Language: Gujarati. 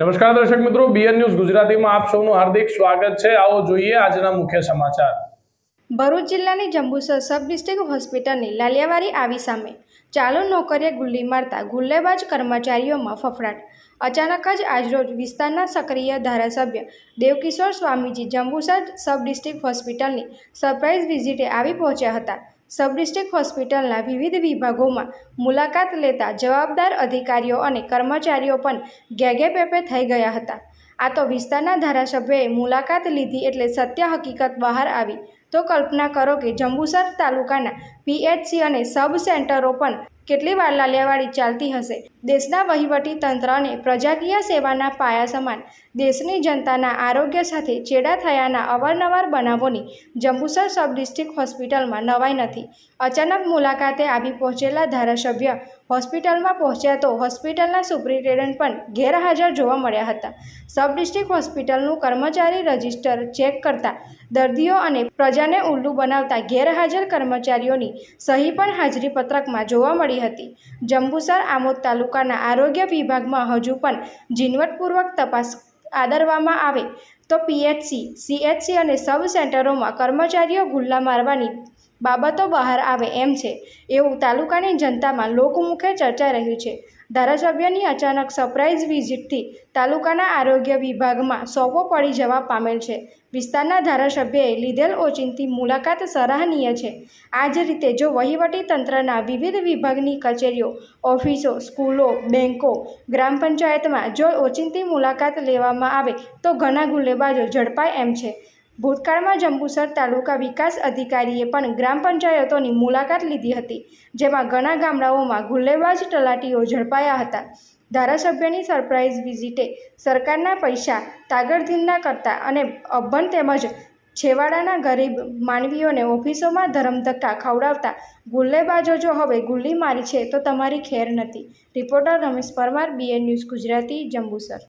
નમસ્કાર દર્શક મિત્રો, બીએન ન્યૂઝ ગુજરાતીમાં આપ સૌનું હાર્દિક સ્વાગત છે। આવો જોઈએ આજના મુખ્ય સમાચાર। ભરૂચ જિલ્લાની જંબુસર સબ ડિસ્ટ્રિક્ટ હોસ્પિટલની લાલિયાવાડી આવી સામે ચાલુ નોકરીએ ગુલ્લી મારતા ગુલ્લેબાજ કર્મચારીઓમાં ફફડાટ। અચાનક જ આજરોજ વિસ્તારના સક્રિય ધારાસભ્ય દેવકિશોર સ્વામીજી જંબુસર સબ ડિસ્ટ્રિક્ટ હોસ્પિટલની સરપ્રાઇઝ વિઝિટે આવી પહોંચ્યા હતા। સબ ડિસ્ટ્રિક્ટ હોસ્પિટલના વિવિધ વિભાગોમાં મુલાકાત લેતા જવાબદાર અધિકારીઓ અને કર્મચારીઓ પણ ઘેઘે-પેપે થઈ ગયા હતા। આ તો વિસ્તારના ધારાસભ્યએ મુલાકાત લીધી એટલે સત્ય હકીકત બહાર આવી તો કલ્પના કરો કે જંબુસર તાલુકાના પીએચસી અને સબ સેન્ટરો પણ કેટલી વાર લાલિયાવાડી ચાલતી હશે। દેશના વહીવટી તંત્ર અને પ્રજાકીય સેવાના પાયા સમાન દેશની જનતાના આરોગ્ય સાથે ચેડા થયાના અવારનવાર બનાવોની જંબુસર સબ ડિસ્ટ્રિક્ટ હોસ્પિટલમાં નવાઈ નથી। અચાનક મુલાકાતે આવી પહોંચેલા ધારાસભ્ય હોસ્પિટલમાં પહોંચ્યા તો હોસ્પિટલના સુપ્રિન્ટેન્ડન્ટ પણ ગેરહાજર જોવા મળ્યા હતા। સબ ડિસ્ટ્રિક્ટ હોસ્પિટલનું કર્મચારી રજિસ્ટર ચેક કરતા દર્દીઓ અને પ્રજાને ઉલ્લુ બનાવતા ગેરહાજર કર્મચારીઓની સહી પણ હાજરી પત્રકમાં જોવા મળી હતી। જંબુસર આમોદ તાલુકાના આરોગ્ય વિભાગમાં હજુ પણ ઝીણવટપૂર્વક તપાસ આદરવામાં આવે તો પીએચસી, સીએચસી અને સબ સેન્ટરોમાં કર્મચારીઓ ગુલ્લા મારવાની બાબતો બહાર આવે એમ છે એવું તાલુકાની જનતામાં લોકમુખે ચર્ચાઈ રહ્યું છે। ધારાસભ્યની અચાનક સરપ્રાઇઝ વિઝિટથી તાલુકાના આરોગ્ય વિભાગમાં સોંપો પડી જવા પામેલ છે। વિસ્તારના ધારાસભ્યએ લીધેલ ઓચિંતી મુલાકાત સરાહનીય છે। આ જ રીતે જો વહીવટી તંત્રના વિવિધ વિભાગની કચેરીઓ, ઓફિસો, સ્કૂલો, બેંકો, ગ્રામ પંચાયતમાં જો ઓચિંતી મુલાકાત લેવામાં આવે તો ઘણા ગુલ્લેબાજો ઝડપાય એમ છે। ભૂતકાળમાં જંબુસર તાલુકા વિકાસ અધિકારીએ પણ ગ્રામ પંચાયતોની મુલાકાત લીધી હતી, જેમાં ઘણા ગામડાઓમાં ગુલ્લેબાજ તલાટીઓ ઝડપાયા હતા। ધારાસભ્યની સરપ્રાઇઝ વિઝિટે સરકારના પૈસા તાગડધીનના કરતા અને અભણ તેમજ છેવાડાના ગરીબ માનવીઓને ઓફિસોમાં ધરમધક્કા ખવડાવતા ગુલ્લેબાજો જો હવે ગુલ્લી મારી છે તો તમારી ખેર નથી। Reporter Ramesh Parmar, BN news Gujarati, Jambusar.